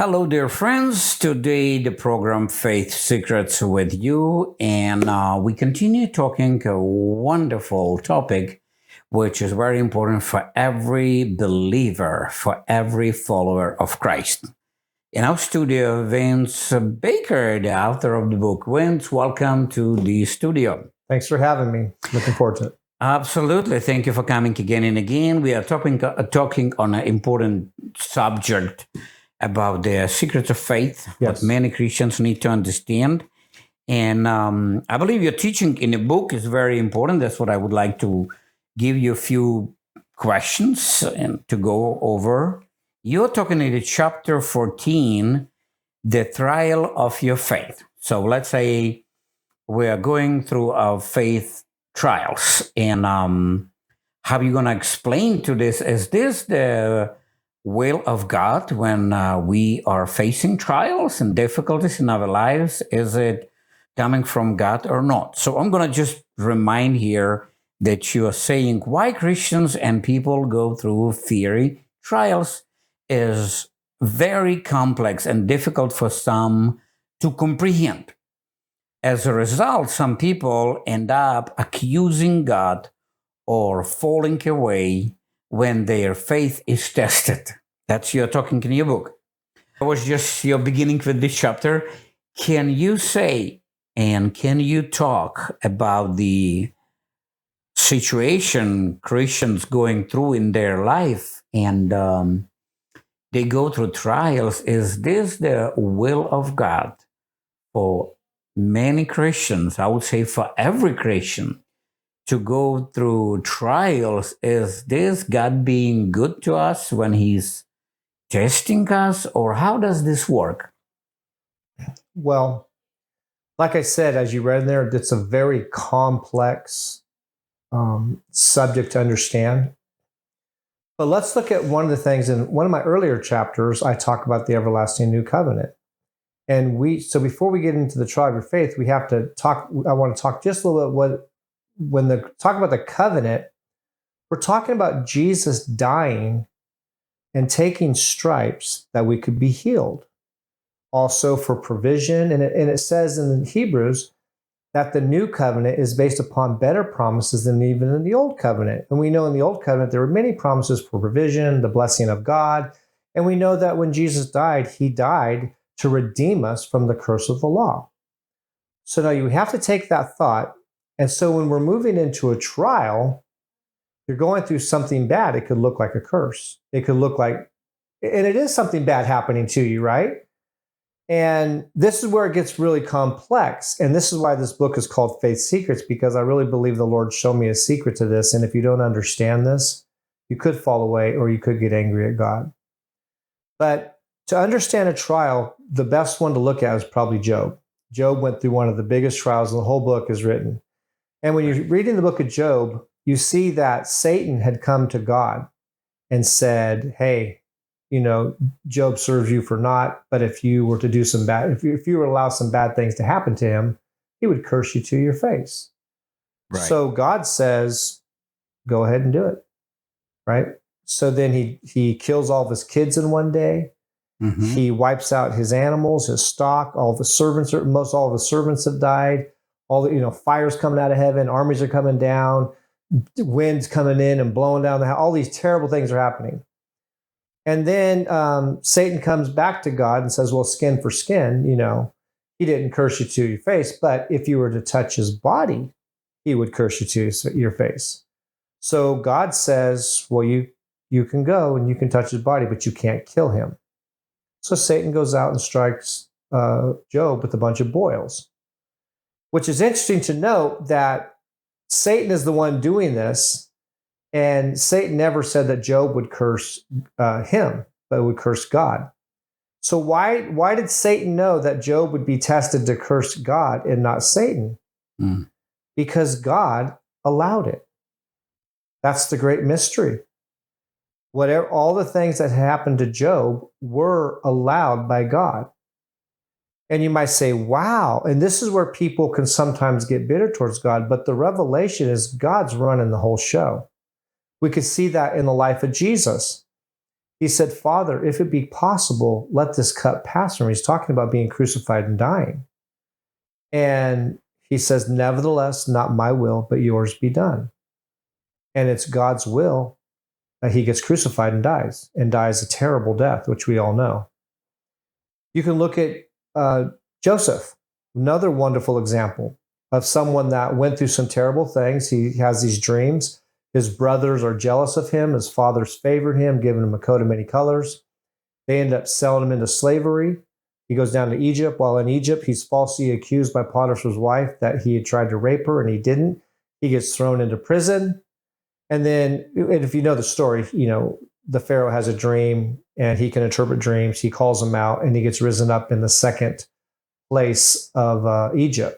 Hello, dear friends. Today, the program Faith Secrets with you, and we continue talking a wonderful topic, which is very important for every believer, for every follower of Christ. In our studio, Vince Baker, the author of the book. Vince, welcome to the studio. Thanks for having me. Looking forward to it. Absolutely. Thank you for coming again and again. We are talking on an important subject about the secrets of faith, Yes. what many Christians need to understand. And I believe your teaching in the book is very important. That's what I would like to give you a few questions and to go over. You're talking in the chapter 14, the trial of your faith. So let's say we are going through our faith trials. And how are you going to explain to this? Is this the will of God when we are facing trials and difficulties in our lives? Is it coming from God or not? So I'm going to just remind here that you are saying why Christians and people go through fiery trials is very complex and difficult for some to comprehend. As a result, some people end up accusing God or falling away when their faith is tested. That's your talking in your book. That was just your beginning with this chapter. Can you say and can you talk about the situation Christians going through in their life and they go through trials? Is this the will of God for many Christians? I would say for every Christian to go through trials. Is this God being good to us when He's testing us, or how does this work? Well, like I said, as you read in there, it's a very complex subject to understand. But let's look at one of the things in one of my earlier chapters. I talk about the everlasting new covenant. And so before we get into the trial of your faith, we have to talk. I want to talk just a little bit talk about the covenant, we're talking about Jesus dying and taking stripes that we could be healed. Also for provision. And it says in Hebrews that the new covenant is based upon better promises than even in the old covenant. And we know in the old covenant, there were many promises for provision, the blessing of God. And we know that when Jesus died, He died to redeem us from the curse of the law. So now you have to take that thought. And so when we're moving into a trial, you're going through something bad. It could look like a curse. It could look like, and it is something bad happening to you, right? And this is where it gets really complex. And this is why this book is called Faith Secrets, because I really believe the Lord showed me a secret to this. And if you don't understand this, you could fall away or you could get angry at God. But to understand a trial, the best one to look at is probably Job. Job went through one of the biggest trials, and the whole book is written. And when you're reading the book of Job, you see that Satan had come to God and said, hey, Job serves you for naught, but if you were to do some bad, if you were to allow some bad things to happen to him, he would curse you to your face. Right. So God says, go ahead and do it, right? So then he kills all of his kids in one day. Mm-hmm. He wipes out his animals, his stock, all the servants, most all of his servants have died. All the, fires coming out of heaven, armies are coming down, winds coming in and blowing down the house. All these terrible things are happening. And then Satan comes back to God and says, well, skin for skin, He didn't curse you to your face, but if you were to touch His body, He would curse you to your face. So God says, well, you can go and you can touch His body, but you can't kill him. So Satan goes out and strikes Job with a bunch of boils. Which is interesting to note that Satan is the one doing this, and Satan never said that Job would curse him, but would curse God. So why did Satan know that Job would be tested to curse God and not Satan? Because God allowed it. That's the great mystery. All the things that happened to Job were allowed by God. And you might say, wow, and this is where people can sometimes get bitter towards God, but the revelation is God's running the whole show. We could see that in the life of Jesus. He said, Father, if it be possible, let this cup pass from me. He's talking about being crucified and dying. And he says, nevertheless, not my will, but yours be done. And it's God's will that he gets crucified and dies a terrible death, which we all know. You can look at Joseph, another wonderful example of someone that went through some terrible things. He has these dreams. His brothers are jealous of him. His fathers favored him, giving him a coat of many colors. They end up selling him into slavery. He goes down to Egypt. While in Egypt, he's falsely accused by Potiphar's wife that he had tried to rape her, and he didn't. He gets thrown into prison. And then, and if you know the story, the Pharaoh has a dream, and he can interpret dreams. He calls him out, and he gets risen up in the second place of Egypt.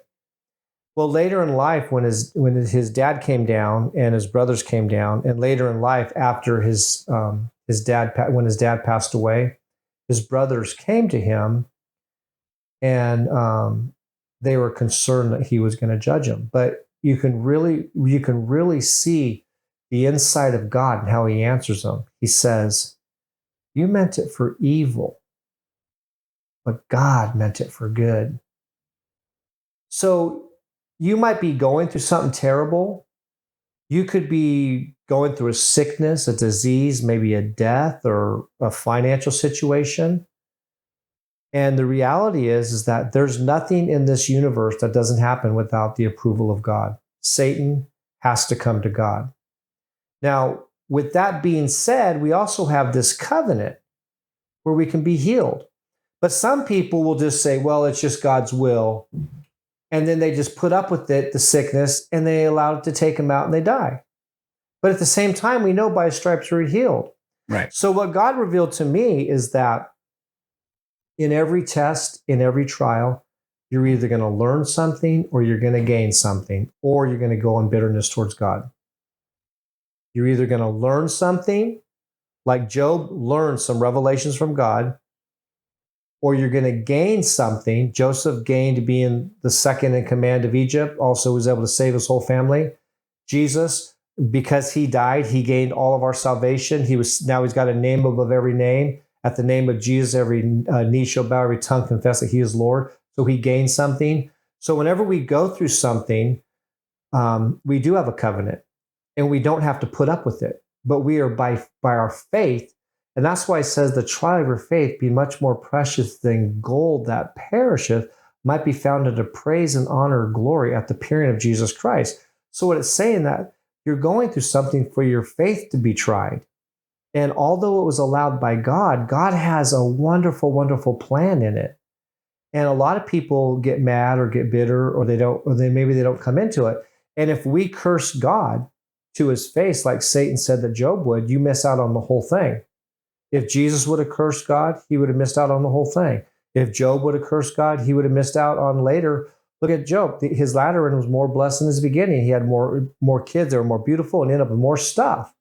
Well, later in life, when his dad came down and his brothers came down, and later in life, after when his dad passed away, his brothers came to him, and they were concerned that he was going to judge them. But you can really see the insight of God and how he answers them. He says, "You meant it for evil, but God meant it for good." So you might be going through something terrible. You could be going through a sickness, a disease, maybe a death, or a financial situation. And the reality is that there's nothing in this universe that doesn't happen without the approval of God. Satan has to come to God. Now, with that being said, we also have this covenant where we can be healed. But some people will just say, well, it's just God's will. And then they just put up with it, the sickness, and they allow it to take them out and they die. But at the same time, we know by his stripes we're healed. Right. So what God revealed to me is that in every test, in every trial, you're either going to learn something or you're going to gain something, or you're going to go in bitterness towards God. You're either going to learn something, like Job learned some revelations from God, or you're going to gain something. Joseph gained being the second in command of Egypt, also was able to save his whole family. Jesus, because he died, he gained all of our salvation. Now he's got a name above every name. At the name of Jesus, every knee shall bow, every tongue confess that he is Lord. So he gained something. So whenever we go through something, we do have a covenant, and we don't have to put up with it. But we are by our faith. And that's why it says the trial of your faith be much more precious than gold that perisheth, might be found unto praise and honor and glory at the appearing of Jesus Christ. So what it's saying that you're going through something for your faith to be tried. And although it was allowed by God, God has a wonderful, wonderful plan in it. And a lot of people get mad or get bitter, or maybe they don't come into it. And if we curse God to his face, like Satan said that Job would, you miss out on the whole thing. If Jesus would have cursed God, he would have missed out on the whole thing. If Job would have cursed God, he would have missed out on later. Look at Job. His latter end was more blessed than his beginning. He had more kids. They were more beautiful and ended up with more stuff,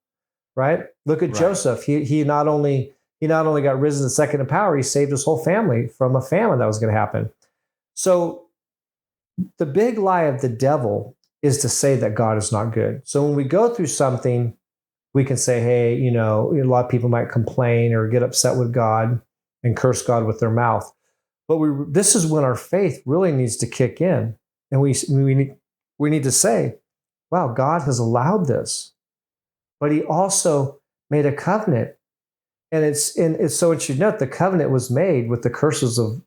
right? Look at Joseph. He not only got risen second in power, he saved his whole family from a famine that was going to happen. So the big lie of the devil is to say that God is not good. So when we go through something, we can say, hey, a lot of people might complain or get upset with God and curse God with their mouth. But this is when our faith really needs to kick in. And we need to say, wow, God has allowed this. But he also made a covenant. And it's so it should note the covenant was made with the curses of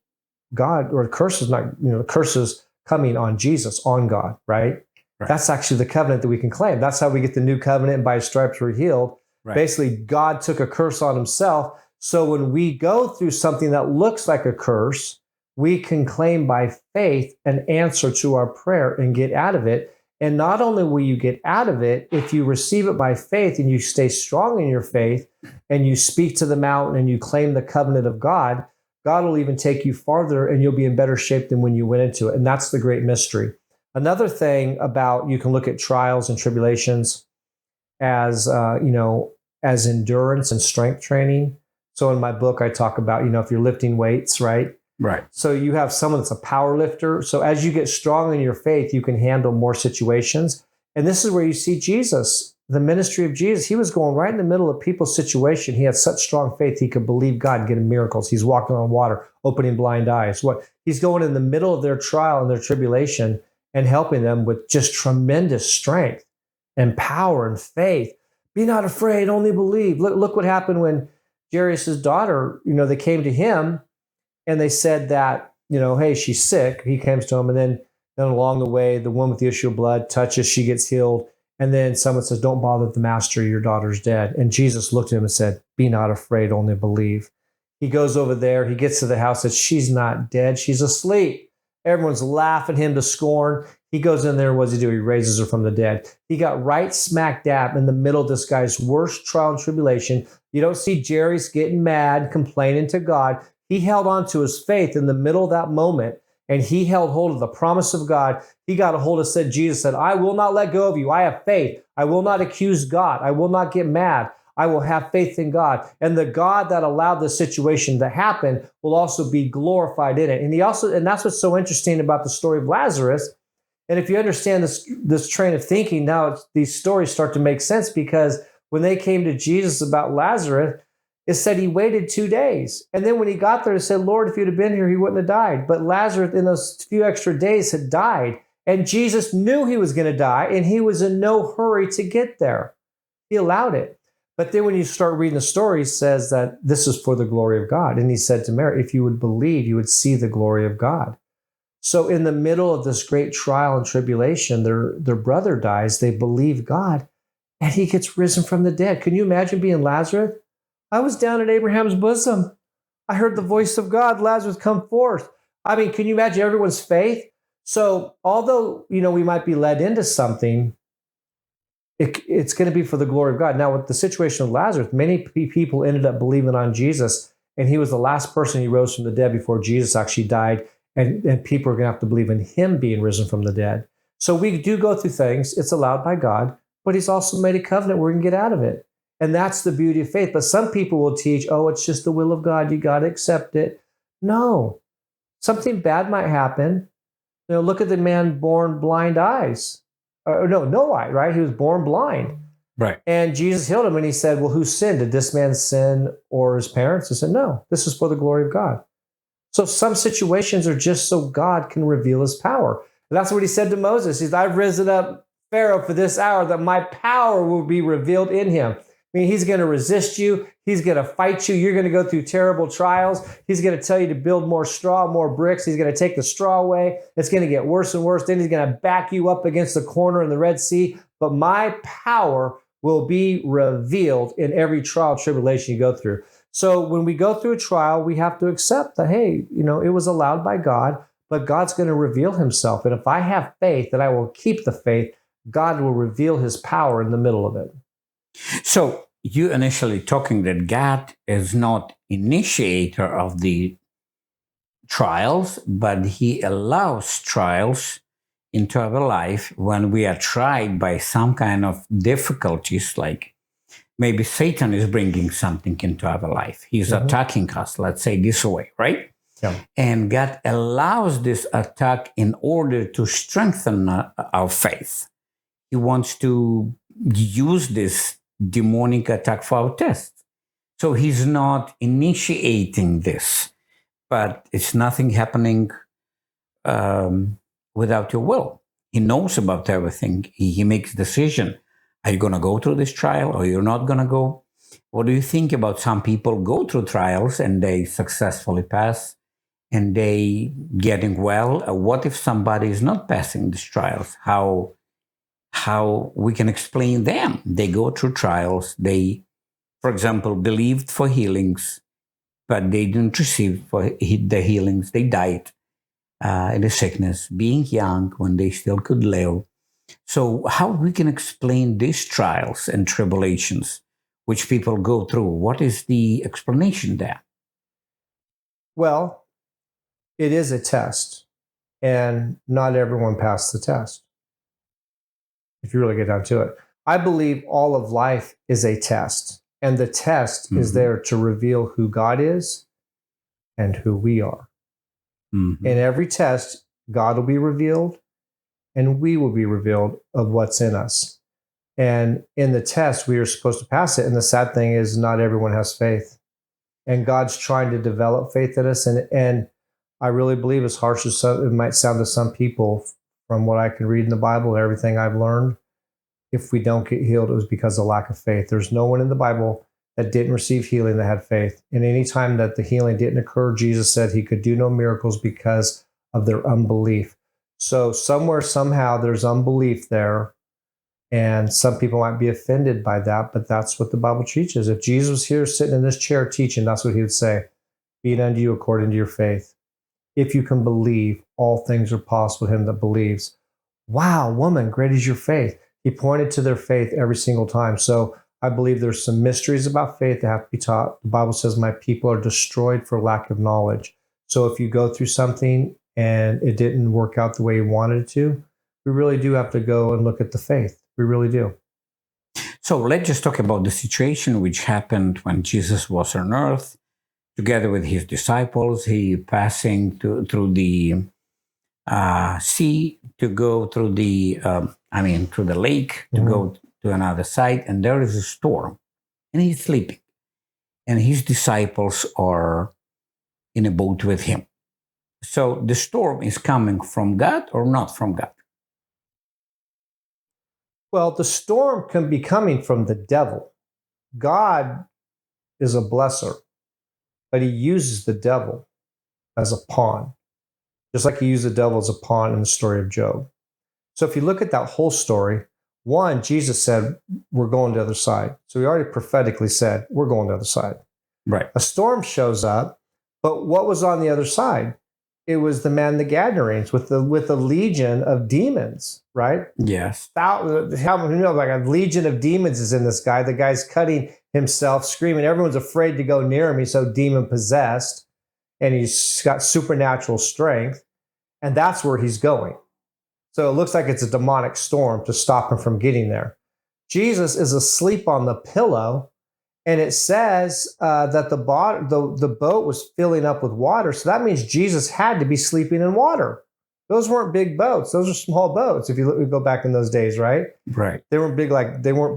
God, or curses coming on Jesus, on God, right? That's actually the covenant that we can claim. That's how we get the new covenant, and by his stripes we're healed. Right. Basically, God took a curse on himself. So when we go through something that looks like a curse, we can claim by faith an answer to our prayer and get out of it. And not only will you get out of it, if you receive it by faith and you stay strong in your faith and you speak to the mountain and you claim the covenant of God, God will even take you farther and you'll be in better shape than when you went into it. And that's the great mystery. Another thing about, you can look at trials and tribulations as, as endurance and strength training. So in my book, I talk about, if you're lifting weights, right? Right. So you have someone that's a power lifter. So as you get strong in your faith, you can handle more situations. And this is where you see Jesus, the ministry of Jesus. He was going right in the middle of people's situation. He had such strong faith he could believe God, getting miracles. He's walking on water, opening blind eyes. He's going in the middle of their trial and their tribulation and helping them with just tremendous strength and power and faith. Be not afraid, only believe. Look what happened when Jairus' daughter, they came to him and they said that, hey, she's sick. He comes to him, and then along the way, the one with the issue of blood touches, she gets healed. And then someone says, don't bother the master, your daughter's dead. And Jesus looked at him and said, be not afraid, only believe. He goes over there, he gets to the house, says, she's not dead, she's asleep. Everyone's laughing him to scorn. He goes in there, and what does he do? He raises her from the dead. He got right smack dab in the middle of this guy's worst trial and tribulation. You don't see Jairus getting mad, complaining to God. He held on to his faith in the middle of that moment, and he held hold of the promise of God. He got a hold of, Jesus said, I will not let go of you. I have faith. I will not accuse God. I will not get mad. I will have faith in God. And the God that allowed this situation to happen will also be glorified in it. And that's what's so interesting about the story of Lazarus. And if you understand this train of thinking, now these stories start to make sense, because when they came to Jesus about Lazarus, it said he waited 2 days. And then when he got there, it said, Lord, if you'd have been here, he wouldn't have died. But Lazarus in those few extra days had died. And Jesus knew he was going to die, and he was in no hurry to get there. He allowed it. But then when you start reading the story, it says that this is for the glory of God. And he said to Mary, if you would believe, you would see the glory of God. So in the middle of this great trial and tribulation, their brother dies. They believe God, and he gets risen from the dead. Can you imagine being Lazarus? I was down at Abraham's bosom. I heard the voice of God, Lazarus, come forth. I mean, can you imagine everyone's faith? So although, we might be led into something, it's going to be for the glory of God. Now, with the situation of Lazarus, many people ended up believing on Jesus, and he was the last person he rose from the dead before Jesus actually died, and people are going to have to believe in him being risen from the dead. So we do go through things. It's allowed by God, but he's also made a covenant where we can get out of it. And that's the beauty of faith. But some people will teach, it's just the will of God. You got to accept it. No, something bad might happen. Look at the man born blind eyes. No eye, right? He was born blind. Right. And Jesus healed him, and he said, well, who sinned? Did this man sin or his parents? He said, no, this is for the glory of God. So some situations are just so God can reveal his power. And that's what he said to Moses. He said, I've risen up Pharaoh for this hour, that my power will be revealed in him. I mean, he's going to resist you. He's going to fight you. You're going to go through terrible trials. He's going to tell you to build more straw, more bricks. He's going to take the straw away. It's going to get worse and worse. Then he's going to back you up against the corner in the Red Sea. But my power will be revealed in every trial, tribulation you go through. So when we go through a trial, we have to accept that, hey, it was allowed by God, but God's going to reveal himself. And if I have faith that I will keep the faith, God will reveal his power in the middle of it. So you initially talking that God is not initiator of the trials, but he allows trials into our life when we are tried by some kind of difficulties, like maybe Satan is bringing something into our life. He's attacking us, let's say this way, right? Yeah. And God allows this attack in order to strengthen our faith. He wants to use this demonic attack for our test. So he's not initiating this, but it's nothing happening without your will. He knows about everything. He makes decision. Are you going to go through this trial or you're not going to go? What do you think about some people go through trials and they successfully pass and they getting well? What if somebody is not passing these trials? How we can explain them? They go through trials. They, for example, believed for healings, but they didn't receive for the healings. They died in a sickness, being young when they still could live. So how we can explain these trials and tribulations which people go through? What is the explanation there? Well, it is a test, and not everyone passed the test, if you really get down to it. I believe all of life is a test, and the test is there to reveal who God is and who we are. In every test, God will be revealed, and we will be revealed of what's in us. And in the test, we are supposed to pass it. And the sad thing is, not everyone has faith. And God's trying to develop faith in us. And I really believe, as harsh as it might sound to some people, from what I can read in the Bible and everything I've learned, if we don't get healed, it was because of lack of faith. There's no one in the Bible that didn't receive healing that had faith. And any time that the healing didn't occur, Jesus said he could do no miracles because of their unbelief. So somewhere, somehow, there's unbelief there. And some people might be offended by that, but that's what the Bible teaches. If Jesus was here sitting in this chair teaching, that's what he would say. Be it unto you according to your faith. If you can believe, all things are possible to him that believes. Wow, woman, great is your faith. He pointed to their faith every single time. So I believe there's some mysteries about faith that have to be taught. The Bible says, my people are destroyed for lack of knowledge. So if you go through something and it didn't work out the way you wanted it to, we really do have to go and look at the faith. We really do. So let's just talk about the situation which happened when Jesus was on earth, together with his disciples. He passing through the sea to go through through the lake to go to another side, and there is a storm, and he's sleeping, and his disciples are in a boat with him. So the storm is coming from God or not from God? Well, the storm can be coming from the devil. God is a blesser, but he uses the devil as a pawn, just like he used the devil as a pawn in the story of Job. So if you look at that whole story, one, Jesus said, we're going to the other side. So he already prophetically said, we're going to the other side. Right. A storm shows up, but what was on the other side? It was the man, the Gadarenes, with a legion of demons, right? Yes. How you know, like a legion of demons is in this guy. The guy's cutting himself, screaming. Everyone's afraid to go near him. He's so demon possessed, and he's got supernatural strength, and that's where he's going. So it looks like it's a demonic storm to stop him from getting there. Jesus is asleep on the pillow, and it says that the boat was filling up with water. So that means Jesus had to be sleeping in water. Those weren't big boats. Those are small boats. If you go back in those days, right? Right. They weren't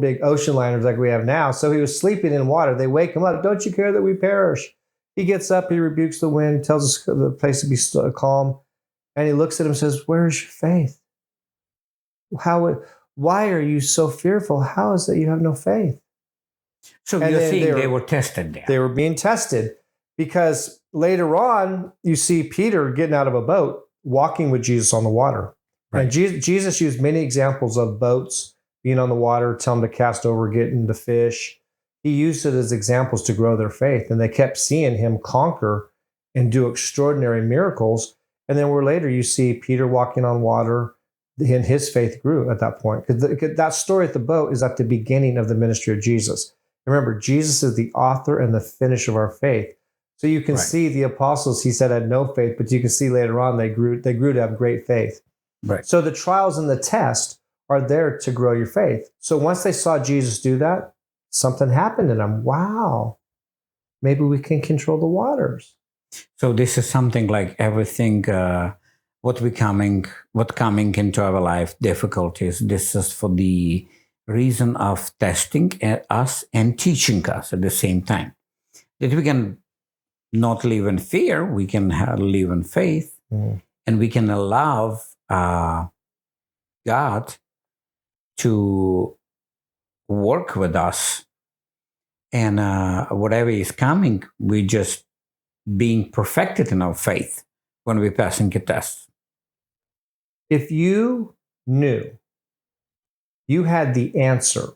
big ocean liners like we have now. So he was sleeping in water. They wake him up. Don't you care that we perish? He gets up. He rebukes the wind, tells us the place to be calm, and he looks at him and says, "Where is your faith? Why are you so fearful? How is it that you have no faith?" So you're saying they were tested there. They were being tested because later on, you see Peter getting out of a boat, walking with Jesus on the water. Right. And Jesus used many examples of boats being on the water, tell them to cast over, get into fish. He used it as examples to grow their faith. And they kept seeing him conquer and do extraordinary miracles. And then later you see Peter walking on water, and his faith grew at that point. Because that story at the boat is at the beginning of the ministry of Jesus. Remember, Jesus is the author and the finish of our faith. So you can see the apostles, he said, had no faith, but you can see later on they grew to have great faith. Right. So the trials and the test are there to grow your faith. So once they saw Jesus do that, something happened in them. Wow, maybe we can control the waters. So this is something like everything, what coming into our life, difficulties. This is for the reason of testing us and teaching us at the same time. That we can not live in fear, we can live in faith, and we can allow God to work with us. And whatever is coming, we just being perfected in our faith when we're passing a test. If you knew you had the answer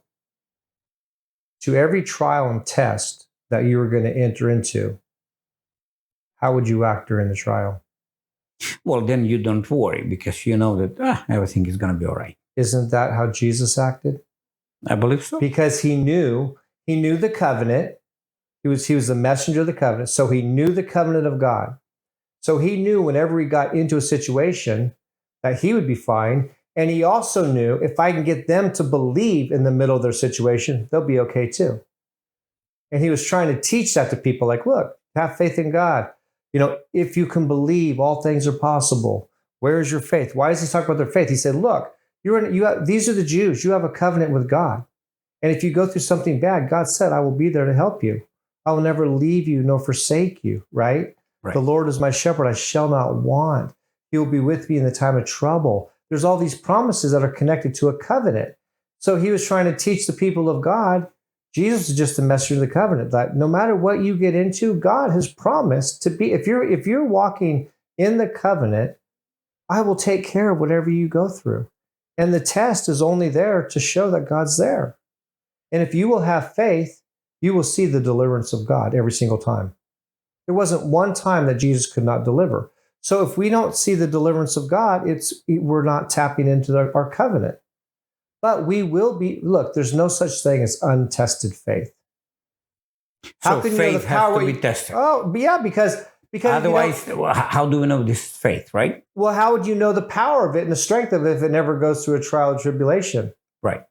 to every trial and test that you were going to enter into, how would you act during the trial? Well, then you don't worry because you know that everything is going to be all right. Isn't that how Jesus acted? I believe so. Because he knew the covenant. He was the messenger of the covenant. So he knew the covenant of God. So he knew whenever he got into a situation that he would be fine. And he also knew if I can get them to believe in the middle of their situation, they'll be okay too. And he was trying to teach that to people like, look, have faith in God. You know, if you can believe, all things are possible. Where is your faith? Why does he talk about their faith? He said, look, these are the Jews. You have a covenant with God. And if you go through something bad, God said, I will be there to help you. I will never leave you nor forsake you, right? Right. The Lord is my shepherd. I shall not want. He will be with me in the time of trouble. There's all these promises that are connected to a covenant. So he was trying to teach the people of God. Jesus is just a messenger of the covenant, that no matter what you get into, God has promised to be, if you're walking in the covenant, I will take care of whatever you go through. And the test is only there to show that God's there. And if you will have faith, you will see the deliverance of God every single time. There wasn't one time that Jesus could not deliver. So if we don't see the deliverance of God, we're not tapping into our covenant. But we will be, look, there's no such thing as untested faith. So faith has to be tested. Oh, yeah, because otherwise, how do we know this is faith, right? Well, how would you know the power of it and the strength of it if it never goes through a trial or tribulation? Right.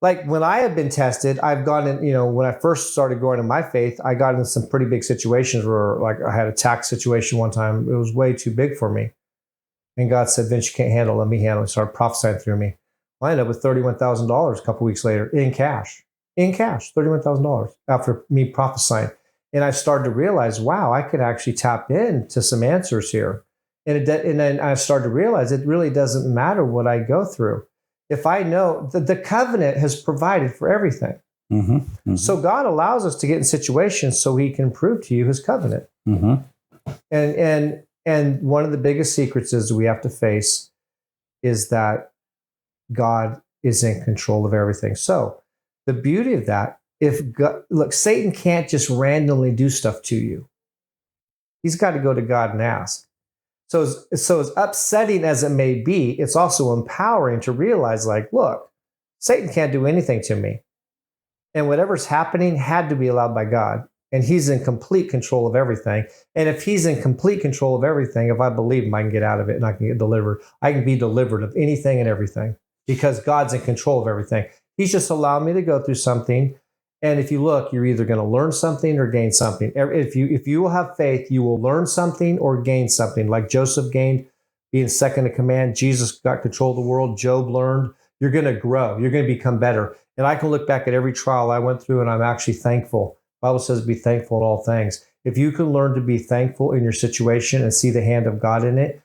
Like when I have been tested, I've gone in, when I first started going in my faith, I got into some pretty big situations where, like, I had a tax situation one time. It was way too big for me. And God said, Vince, you can't handle it. Let me handle it. He started prophesying through me. I ended up with $31,000 a couple weeks later in cash, $31,000 after me prophesying. And I started to realize, wow, I could actually tap into some answers here. And then I started to realize it really doesn't matter what I go through. If I know that the covenant has provided for everything. Mm-hmm, mm-hmm. So God allows us to get in situations so he can prove to you his covenant. Mm-hmm. And one of the biggest secrets is we have to face is that God is in control of everything. So the beauty of that, look, Satan can't just randomly do stuff to you. He's got to go to God and ask. So as upsetting as it may be, it's also empowering to realize, like, look, Satan can't do anything to me. And whatever's happening had to be allowed by God. And he's in complete control of everything. And if he's in complete control of everything, if I believe him, I can get out of it and I can get delivered. I can be delivered of anything and everything because God's in control of everything. He's just allowed me to go through something. And if you look, you're either going to learn something or gain something. If you will have faith, you will learn something or gain something. Like Joseph gained being second in command. Jesus got control of the world. Job learned. You're going to grow. You're going to become better. And I can look back at every trial I went through and I'm actually thankful. The Bible says be thankful in all things. If you can learn to be thankful in your situation and see the hand of God in it,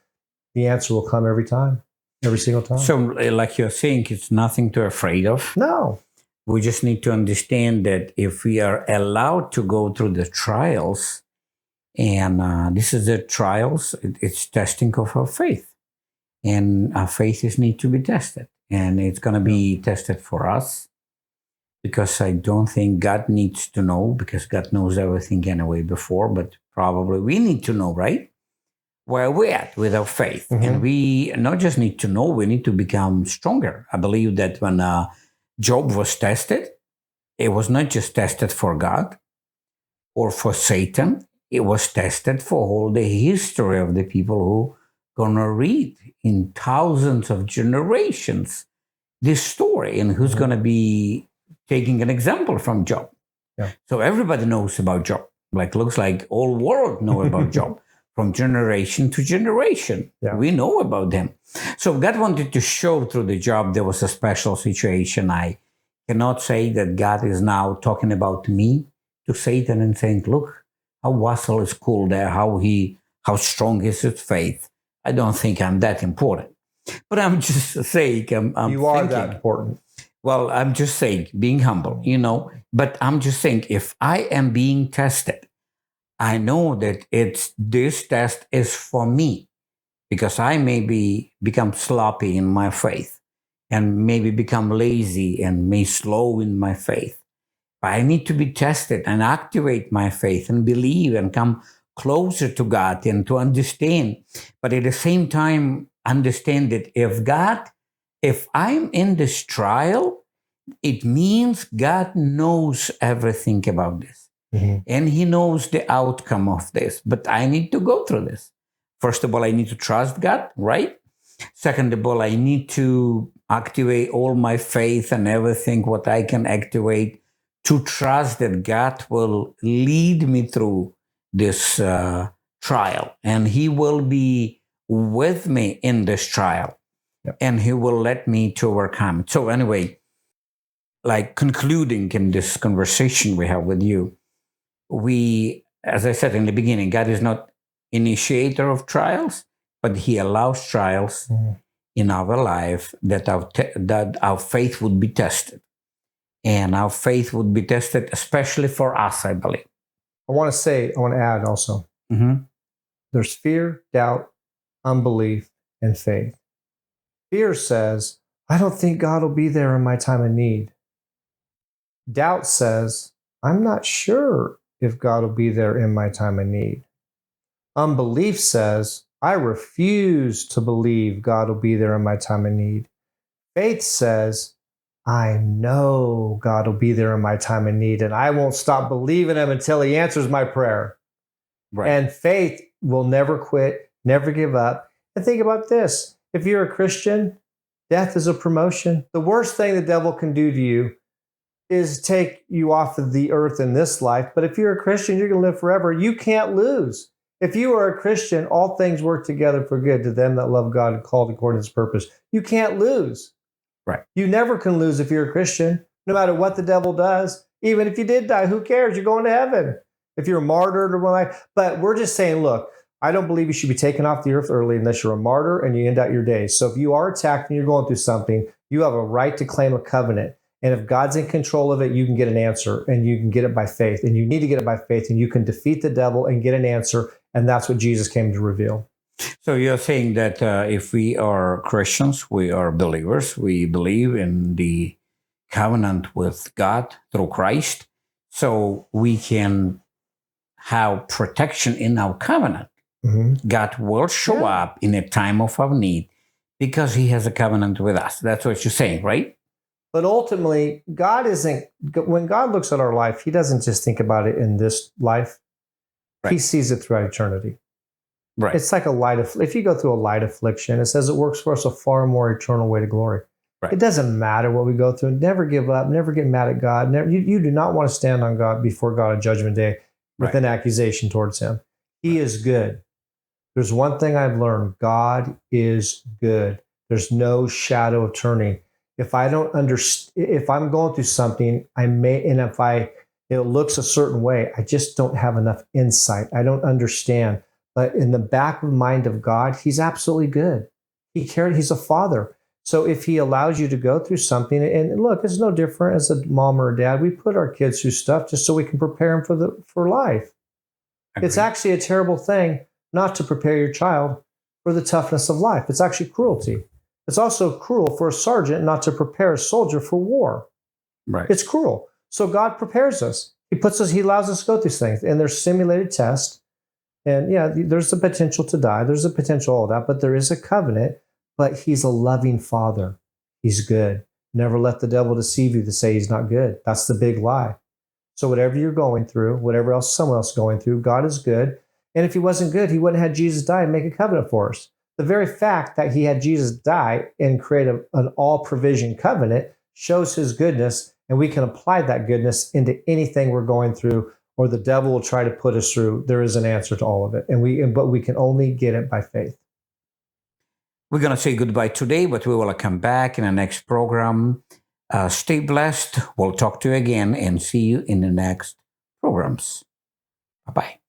the answer will come every time, every single time. So like you're saying, it's nothing to be afraid of. No. We just need to understand that if we are allowed to go through the trials, and this is the trials, it's testing of our faith. And our faith need to be tested. And it's going to be tested for us because I don't think God needs to know, because God knows everything anyway before, but probably we need to know, right? Where we're at with our faith. Mm-hmm. And we not just need to know, we need to become stronger. I believe that when Job was tested, it was not just tested for God or for Satan. It was tested for all the history of the people who gonna read in thousands of generations this story, and who's gonna be taking an example from Job. Yeah. So everybody knows about Job. Like looks like all world know about Job from generation to generation. Yeah. We know about them. So God wanted to show through the Job there was a special situation. I cannot say that God is now talking about me to Satan and saying, look, how Vasyl is cool there, how strong is his faith. I don't think I'm that important. But I'm just saying, I'm you are thinking, that important. Well, I'm just saying, being humble, but I'm just saying, if I am being tested, I know that this test is for me, because I maybe become sloppy in my faith and maybe become lazy and may slow in my faith. But I need to be tested and activate my faith and believe and come closer to God and to understand. But at the same time, understand that if I'm in this trial, it means God knows everything about this. Mm-hmm. And he knows the outcome of this. But I need to go through this. First of all, I need to trust God, right? Second of all, I need to activate all my faith and everything what I can activate to trust that God will lead me through this trial. And he will be with me in this trial, and he will let me to overcome. So anyway, like concluding in this conversation we have with you, as I said in the beginning, God is not initiator of trials, but he allows trials in our life that our faith would be tested. And our faith would be tested, especially for us, I believe. I want to add also, there's fear, doubt, unbelief, and faith. Fear says, I don't think God will be there in my time of need. Doubt says, I'm not sure if God will be there in my time of need. Unbelief says, I refuse to believe God will be there in my time of need. Faith says, I know God will be there in my time of need, and I won't stop believing him until he answers my prayer. Right. And faith will never quit, never give up. And think about this. If you're a Christian, death is a promotion. The worst thing the devil can do to you is take you off of the earth in this life. But if you're a Christian, you're going to live forever. You can't lose. If you are a Christian, all things work together for good to them that love God and called according to his purpose. You can't lose. Right. You never can lose if you're a Christian, no matter what the devil does. Even if you did die, who cares? You're going to heaven. If you're martyred or whatever. But we're just saying, look, I don't believe you should be taken off the earth early unless you're a martyr and you end out your days. So if you are attacked and you're going through something, you have a right to claim a covenant. And if God's in control of it, you can get an answer, and you can get it by faith. And you need to get it by faith, and you can defeat the devil and get an answer. And that's what Jesus came to reveal. So you're saying that if we are Christians, we are believers, we believe in the covenant with God through Christ, so we can have protection in our covenant. God will show up in a time of our need because he has a covenant with us. That's what you're saying, right? But ultimately, when God looks at our life, he doesn't just think about it in this life. Right. He sees it throughout eternity. Right. It's like if you go through a light affliction, it says it works for us a far more eternal way to glory. Right. It doesn't matter what we go through. Never give up. Never get mad at God. You do not want to stand on God before God on Judgment Day with an accusation towards him. He is good. There's one thing I've learned. God is good. There's no shadow of turning. If I don't understand, if I'm going through something, it looks a certain way, I just don't have enough insight. I don't understand. But in the back of the mind of God, he's absolutely good. He's a father. So if he allows you to go through something, and look, it's no different as a mom or a dad. We put our kids through stuff just so we can prepare them for life. Agreed. It's actually a terrible thing not to prepare your child for the toughness of life. It's actually cruelty. It's also cruel for a sergeant not to prepare a soldier for war. Right. It's cruel. So God prepares us. He allows us to go through things. And there's simulated tests. And yeah, there's the potential to die. There's the potential all that. But there is a covenant. But he's a loving father. He's good. Never let the devil deceive you to say he's not good. That's the big lie. So whatever you're going through, whatever else someone else is going through, God is good. And if he wasn't good, he wouldn't have had Jesus die and make a covenant for us. The very fact that he had Jesus die and create an all-provision covenant shows his goodness, and we can apply that goodness into anything we're going through, or the devil will try to put us through. There is an answer to all of it, but we can only get it by faith. We're going to say goodbye today, but we will come back in the next program. Stay blessed. We'll talk to you again and see you in the next programs. Bye-bye.